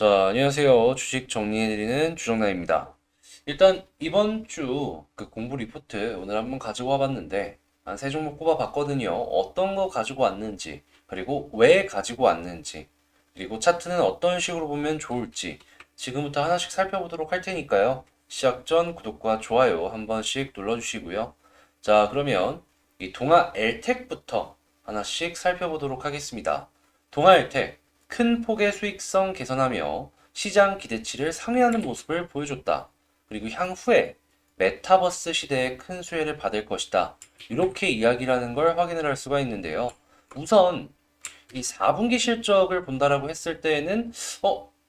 자, 안녕하세요. 주식 정리해드리는 주정남입니다. 일단 이번 주 그 공부 리포트 오늘 한번 가지고 와봤는데 한 세 종목 꼽아봤거든요. 어떤 거 가지고 왔는지, 그리고 왜 가지고 왔는지, 그리고 차트는 어떤 식으로 보면 좋을지 지금부터 하나씩 살펴보도록 할 테니까요. 시작 전 구독과 좋아요 한 번씩 눌러주시고요. 자, 그러면 이 동아 엘텍부터 하나씩 살펴보도록 하겠습니다. 동아 엘텍 큰 폭의 수익성 개선하며 시장 기대치를 상회하는 모습을 보여줬다. 그리고 향후에 메타버스 시대에 큰 수혜를 받을 것이다. 이렇게 이야기라는 걸 확인을 할 수가 있는데요. 우선 이 4분기 실적을 본다라고 했을 때에는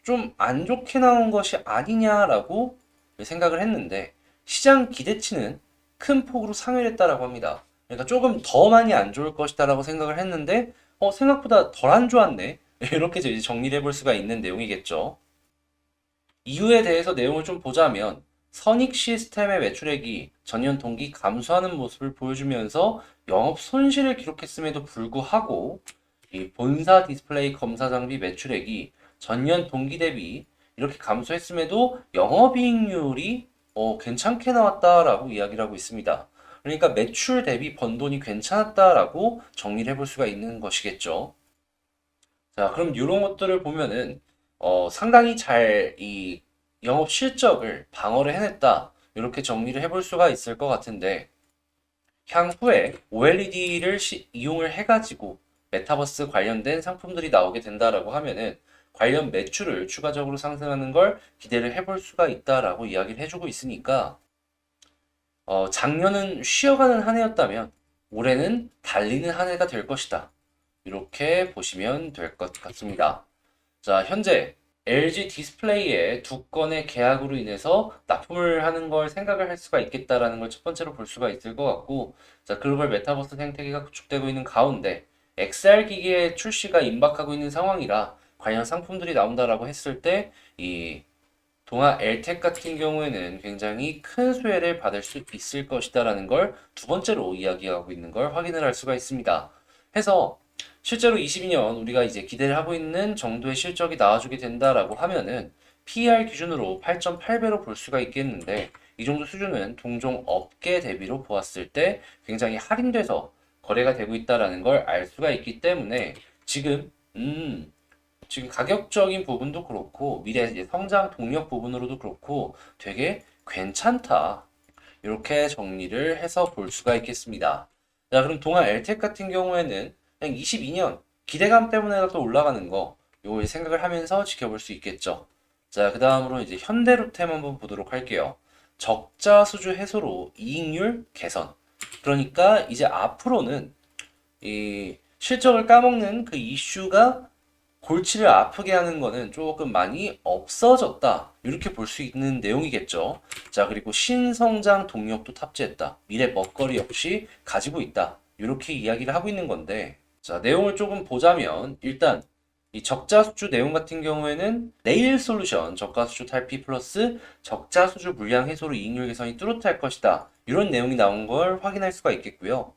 좀 안 좋게 나온 것이 아니냐라고 생각을 했는데 시장 기대치는 큰 폭으로 상회를 했다라고 합니다. 그러니까 조금 더 많이 안 좋을 것이다라고 생각을 했는데 생각보다 덜 안 좋았네. 이렇게 이제 정리를 해볼 수가 있는 내용이겠죠. 이유에 대해서 내용을 좀 보자면 선익 시스템의 매출액이 전년 동기 감소하는 모습을 보여주면서 영업 손실을 기록했음에도 불구하고 이 본사 디스플레이 검사 장비 매출액이 전년 동기 대비 이렇게 감소했음에도 영업이익률이 괜찮게 나왔다라고 이야기를 하고 있습니다. 그러니까 매출 대비 번 돈이 괜찮았다라고 정리를 해볼 수가 있는 것이겠죠. 자, 그럼 이런 것들을 보면은 상당히 잘 이 영업 실적을 방어를 해냈다. 이렇게 정리를 해볼 수가 있을 것 같은데 향후에 OLED를 이용을 해가지고 메타버스 관련된 상품들이 나오게 된다라고 하면은 관련 매출을 추가적으로 상승하는 걸 기대를 해볼 수가 있다라고 이야기를 해주고 있으니까 작년은 쉬어가는 한 해였다면 올해는 달리는 한 해가 될 것이다. 이렇게 보시면 될 것 같습니다. 자, 현재 LG 디스플레이의 두 건의 계약으로 인해서 납품을 하는 걸 생각을 할 수가 있겠다라는 걸 첫 번째로 볼 수가 있을 것 같고, 자, 글로벌 메타버스 생태계가 구축되고 있는 가운데 XR 기기의 출시가 임박하고 있는 상황이라 관련 상품들이 나온다라고 했을 때, 이 동아 엘텍 같은 경우에는 굉장히 큰 수혜를 받을 수 있을 것이다라는 걸 두 번째로 이야기하고 있는 걸 확인을 할 수가 있습니다. 해서 실제로 22년 우리가 이제 기대를 하고 있는 정도의 실적이 나와주게 된다라고 하면은 PER 기준으로 8.8배로 볼 수가 있겠는데 이 정도 수준은 동종 업계 대비로 보았을 때 굉장히 할인돼서 거래가 되고 있다라는 걸 알 수가 있기 때문에 지금 지금 가격적인 부분도 그렇고 미래 이제 성장 동력 부분으로도 그렇고 되게 괜찮다. 이렇게 정리를 해서 볼 수가 있겠습니다. 자, 그럼 동아 엘텍 같은 경우에는 그냥 22년 기대감 때문에 또 올라가는 거 요거 생각을 하면서 지켜볼 수 있겠죠. 자, 그 다음으로 이제 현대로템 한번 보도록 할게요. 적자 수주 해소로 이익률 개선. 그러니까 이제 앞으로는 이 실적을 까먹는 그 이슈가 골치를 아프게 하는 거는 조금 많이 없어졌다. 이렇게 볼 수 있는 내용이겠죠. 자, 그리고 신성장 동력도 탑재했다. 미래 먹거리 역시 가지고 있다. 이렇게 이야기를 하고 있는 건데, 자, 내용을 조금 보자면, 일단, 이 적자 수주 내용 같은 경우에는 네일 솔루션 저가 수주 탈피 플러스 적자 수주 물량 해소로 이익률 개선이 뚜렷할 것이다. 이런 내용이 나온 걸 확인할 수가 있겠고요.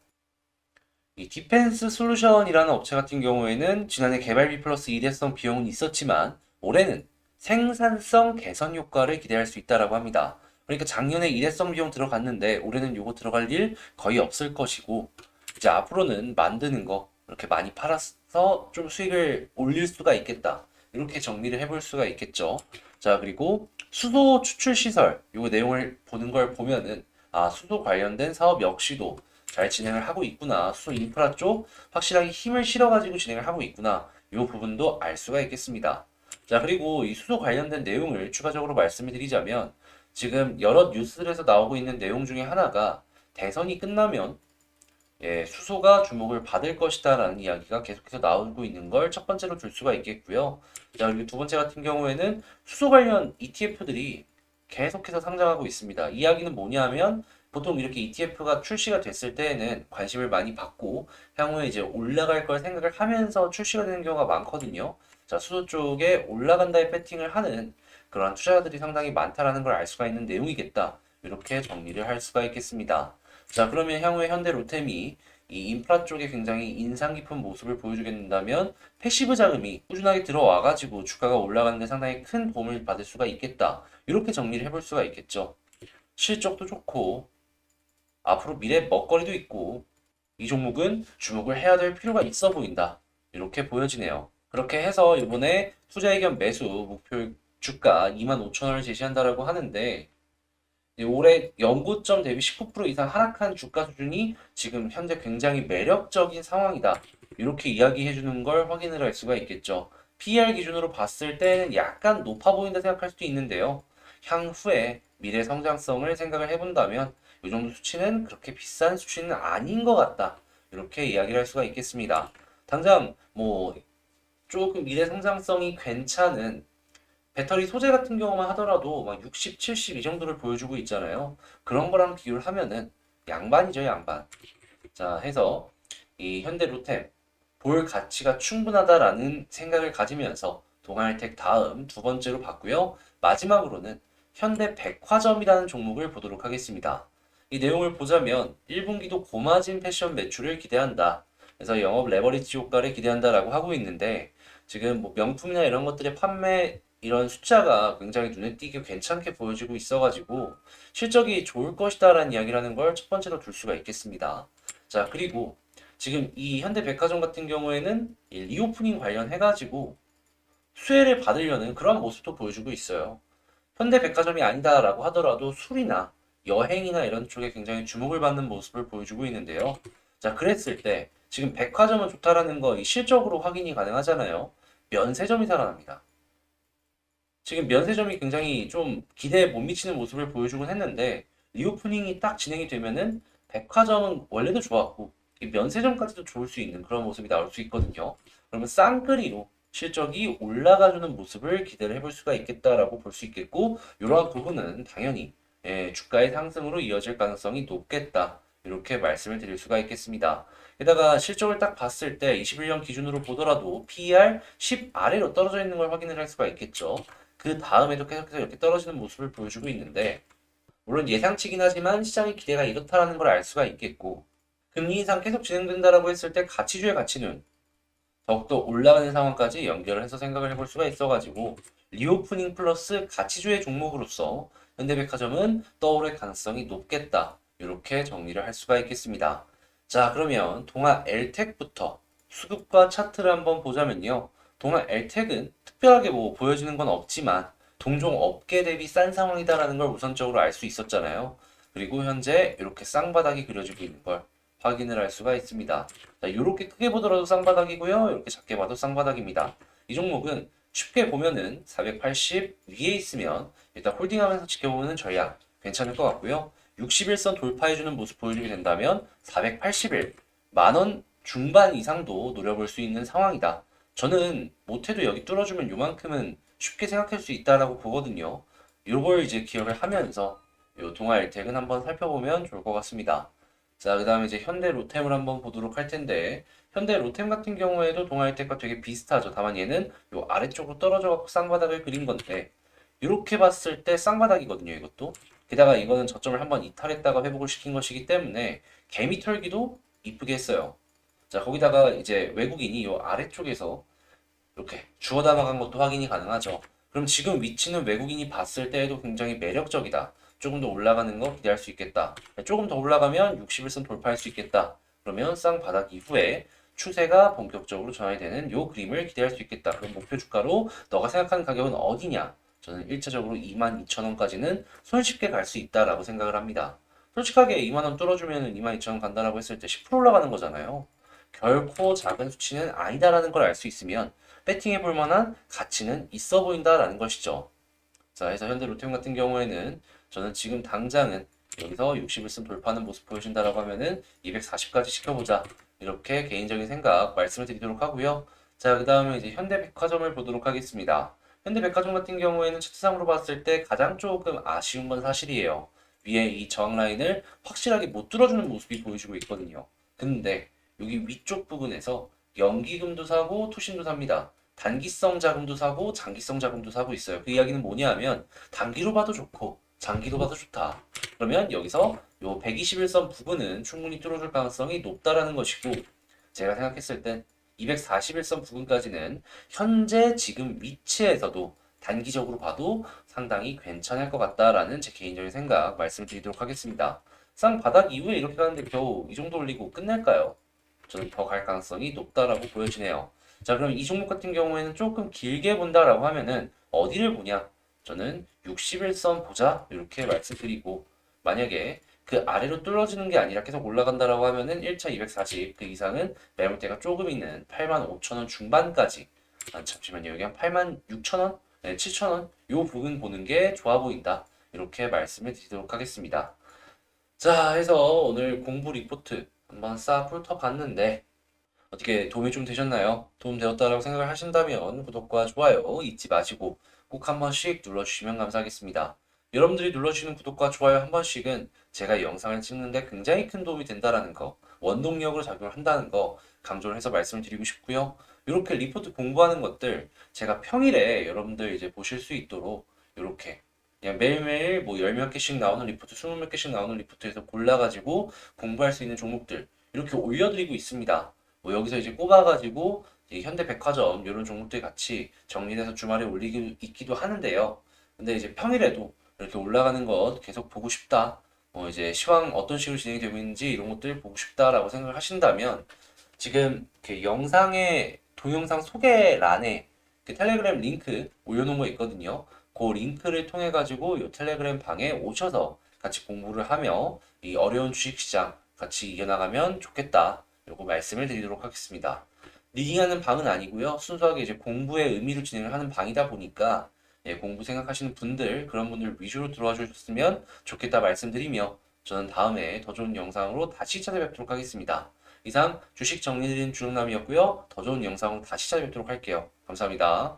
이 디펜스 솔루션이라는 업체 같은 경우에는 지난해 개발비 플러스 일회성 비용은 있었지만 올해는 생산성 개선 효과를 기대할 수 있다라고 합니다. 그러니까 작년에 일회성 비용 들어갔는데 올해는 요거 들어갈 일 거의 없을 것이고 이제 앞으로는 만드는 거 이렇게 많이 팔아서 좀 수익을 올릴 수가 있겠다. 이렇게 정리를 해볼 수가 있겠죠. 자, 그리고 수소 추출 시설 요 내용을 보는 걸 보면은 수소 관련된 사업 역시도 잘 진행을 하고 있구나. 수소 인프라 쪽 확실하게 힘을 실어가지고 진행을 하고 있구나. 이 부분도 알 수가 있겠습니다. 자, 그리고 이 수소 관련된 내용을 추가적으로 말씀을 드리자면 지금 여러 뉴스들에서 나오고 있는 내용 중에 하나가 대선이 끝나면 수소가 주목을 받을 것이다라는 이야기가 계속해서 나오고 있는 걸 첫 번째로 줄 수가 있겠고요. 자, 그리고 두 번째 같은 경우에는 수소 관련 ETF들이 계속해서 상장하고 있습니다. 이야기는 뭐냐면 보통 이렇게 ETF가 출시가 됐을 때에는 관심을 많이 받고 향후에 이제 올라갈 걸 생각을 하면서 출시가 되는 경우가 많거든요. 자, 수소 쪽에 올라간다의 배팅을 하는 그러한 투자자들이 상당히 많다라는 걸 알 수가 있는 내용이겠다. 이렇게 정리를 할 수가 있겠습니다. 자, 그러면 향후에 현대로템이 이 인프라 쪽에 굉장히 인상 깊은 모습을 보여주게 된다면 패시브 자금이 꾸준하게 들어와가지고 주가가 올라가는 데 상당히 큰 도움을 받을 수가 있겠다. 이렇게 정리를 해볼 수가 있겠죠. 실적도 좋고 앞으로 미래 먹거리도 있고 이 종목은 주목을 해야 될 필요가 있어 보인다. 이렇게 보여지네요. 그렇게 해서 이번에 투자 의견 매수 목표 주가 25,000원을 제시한다라고 하는데 올해 연고점 대비 19% 이상 하락한 주가 수준이 지금 현재 굉장히 매력적인 상황이다. 이렇게 이야기해 주는 걸 확인을 할 수가 있겠죠. PER 기준으로 봤을 때는 약간 높아 보인다 생각할 수도 있는데요. 향후에 미래 성장성을 생각을 해본다면 이 정도 수치는 그렇게 비싼 수치는 아닌 것 같다. 이렇게 이야기를 할 수가 있겠습니다. 당장 뭐 조금 미래 성장성이 괜찮은 배터리 소재 같은 경우만 하더라도 막 60, 70 이 정도를 보여주고 있잖아요. 그런 거랑 비교를 하면은 양반이죠, 양반. 자, 해서 이 현대로템 볼 가치가 충분하다라는 생각을 가지면서 동아일텍 다음 두 번째로 봤고요. 마지막으로는 현대백화점이라는 종목을 보도록 하겠습니다. 이 내용을 보자면 1분기도 고마진 패션 매출을 기대한다. 그래서 영업 레버리지 효과를 기대한다라고 하고 있는데 지금 뭐 명품이나 이런 것들의 판매 이런 숫자가 굉장히 눈에 띄게 괜찮게 보여지고 있어가지고 실적이 좋을 것이다라는 이야기를 하는 걸 첫 번째로 둘 수가 있겠습니다. 자, 그리고 지금 이 현대백화점 같은 경우에는 이 리오프닝 관련해가지고 수혜를 받으려는 그런 모습도 보여주고 있어요. 현대백화점이 아니다라고 하더라도 술이나 여행이나 이런 쪽에 굉장히 주목을 받는 모습을 보여주고 있는데요. 자, 그랬을 때 지금 백화점은 좋다라는 거 이 실적으로 확인이 가능하잖아요. 면세점이 살아납니다. 지금 면세점이 굉장히 좀 기대에 못 미치는 모습을 보여주곤 했는데 리오프닝이 딱 진행이 되면은 백화점은 원래도 좋았고 이 면세점까지도 좋을 수 있는 그런 모습이 나올 수 있거든요. 그러면 쌍끌이로 실적이 올라가주는 모습을 기대를 해볼 수가 있겠다라고 볼 수 있겠고 이러한 부분은 당연히 주가의 상승으로 이어질 가능성이 높겠다. 이렇게 말씀을 드릴 수가 있겠습니다. 게다가 실적을 딱 봤을 때 21년 기준으로 보더라도 PER 10 아래로 떨어져 있는 걸 확인을 할 수가 있겠죠. 그 다음에도 계속해서 이렇게 떨어지는 모습을 보여주고 있는데 물론 예상치긴 하지만 시장의 기대가 이렇다라는 걸 알 수가 있겠고 금리 인상 계속 진행된다라고 했을 때 가치주의 가치는 더욱더 올라가는 상황까지 연결을 해서 생각을 해볼 수가 있어가지고 리오프닝 플러스 가치주의 종목으로서 현대백화점은 떠오를 가능성이 높겠다. 이렇게 정리를 할 수가 있겠습니다. 자, 그러면 동아 엘텍부터 수급과 차트를 한번 보자면요. 동아 엘텍은 특별하게 뭐 보여지는 건 없지만 동종 업계 대비 싼 상황이다라는 걸 우선적으로 알 수 있었잖아요. 그리고 현재 이렇게 쌍바닥이 그려지고 있는 걸 확인을 할 수가 있습니다. 자, 이렇게 크게 보더라도 쌍바닥이고요. 이렇게 작게 봐도 쌍바닥입니다. 이 종목은 쉽게 보면은 480 위에 있으면 일단 홀딩하면서 지켜보는 전략 괜찮을 것 같고요. 61선 돌파해주는 모습 보여주게 된다면 481 만원 중반 이상도 노려볼 수 있는 상황이다. 저는 못해도 여기 뚫어주면 요만큼은 쉽게 생각할 수 있다라고 보거든요. 요걸 이제 기억을 하면서 요 동아 일택은 한번 살펴보면 좋을 것 같습니다. 자, 그 다음에 이제 현대 로템을 한번 보도록 할 텐데 현대 로템 같은 경우에도 동아 일택과 되게 비슷하죠. 다만 얘는 요 아래쪽으로 떨어져 갖고 쌍바닥을 그린 건데 이렇게 봤을 때 쌍바닥이거든요. 이것도 게다가 이거는 저점을 한번 이탈했다가 회복을 시킨 것이기 때문에 개미 털기도 이쁘게 했어요. 자, 거기다가 이제 외국인이 요 아래쪽에서 이렇게 주워 담아간 것도 확인이 가능하죠. 그럼 지금 위치는 외국인이 봤을 때에도 굉장히 매력적이다. 조금 더 올라가는 거 기대할 수 있겠다. 조금 더 올라가면 61선 돌파할 수 있겠다. 그러면 쌍바닥 이후에 추세가 본격적으로 전환이 되는 요 그림을 기대할 수 있겠다. 그럼 목표 주가로 너가 생각하는 가격은 어디냐? 저는 1차적으로 22,000원까지는 손쉽게 갈 수 있다라고 생각을 합니다. 솔직하게 2만원 뚫어주면 22,000원 간다라고 했을 때 10% 올라가는 거잖아요. 결코 작은 수치는 아니다라는 걸 알 수 있으면 배팅해 볼 만한 가치는 있어 보인다라는 것이죠. 자, 해서 현대 로템 같은 경우에는 저는 지금 당장은 여기서 61선 돌파하는 모습 보여준다라고 하면은 240까지 시켜보자. 이렇게 개인적인 생각 말씀을 드리도록 하고요. 자, 그 다음에 이제 현대백화점을 보도록 하겠습니다. 현대백화점 같은 경우에는 차트상으로 봤을 때 가장 조금 아쉬운 건 사실이에요. 위에 이 저항 라인을 확실하게 못 뚫어주는 모습이 보여지고 있거든요. 근데 여기 위쪽 부분에서 연기금도 사고 투신도 삽니다. 단기성 자금도 사고 장기성 자금도 사고 있어요. 그 이야기는 뭐냐 하면 단기로 봐도 좋고 장기로 봐도 좋다. 그러면 여기서 요 121선 부근은 충분히 뚫어줄 가능성이 높다라는 것이고, 제가 생각했을 땐 241선 부근까지는 현재 지금 위치에서도 단기적으로 봐도 상당히 괜찮을 것 같다라는 제 개인적인 생각 말씀드리도록 하겠습니다. 쌍바닥 이후에 이렇게 가는데 겨우 이 정도 올리고 끝낼까요? 저는 더 갈 가능성이 높다라고 보여지네요. 자, 그럼 이 종목 같은 경우에는 조금 길게 본다라고 하면은 어디를 보냐? 저는 61선 보자 이렇게 말씀드리고, 만약에 그 아래로 뚫어지는 게 아니라 계속 올라간다라고 하면은 1차 240 그 이상은 매물대가 조금 있는 85,000원 중반까지, 잠시만요, 여기 한 86,000원? 네, 7,000원 요 부분 보는 게 좋아 보인다 이렇게 말씀을 드리도록 하겠습니다. 자, 해서 오늘 공부 리포트 한번 싹 훑어봤는데 어떻게 도움이 좀 되셨나요? 도움 되었다라고 생각을 하신다면 구독과 좋아요 잊지 마시고 꼭 한 번씩 눌러주시면 감사하겠습니다. 여러분들이 눌러주시는 구독과 좋아요 한 번씩은 제가 이 영상을 찍는데 굉장히 큰 도움이 된다라는 거, 원동력으로 작용을 한다는 거 강조를 해서 말씀을 드리고 싶고요. 이렇게 리포트 공부하는 것들 제가 평일에 여러분들 이제 보실 수 있도록 이렇게 그냥 매일매일 뭐 열 몇 개씩 나오는 리포트, 20몇 개씩 나오는 리포트에서 골라가지고 공부할 수 있는 종목들 이렇게 올려드리고 있습니다. 뭐 여기서 이제 꼽아가지고 이 현대백화점 이런 종목들 같이 정리해서 주말에 올리기 있기도 하는데요. 근데 이제 평일에도 이렇게 올라가는 것 계속 보고 싶다. 이제 시황 어떤 식으로 진행이 되고 있는지 이런 것들 보고 싶다라고 생각을 하신다면 지금 이렇게 영상의 동영상 소개란에 그 텔레그램 링크 올려놓은 거 있거든요. 그 링크를 통해 가지고 이 텔레그램 방에 오셔서 같이 공부를 하며 이 어려운 주식시장 같이 이겨나가면 좋겠다. 요거 말씀을 드리도록 하겠습니다. 리딩하는 방은 아니고요. 순수하게 이제 공부의 의미로 진행을 하는 방이다 보니까 공부 생각하시는 분들 그런 분들 위주로 들어와 주셨으면 좋겠다 말씀드리며 저는 다음에 더 좋은 영상으로 다시 찾아뵙도록 하겠습니다. 이상 주식 정리드린 주영남이었고요. 더 좋은 영상으로 다시 찾아뵙도록 할게요. 감사합니다.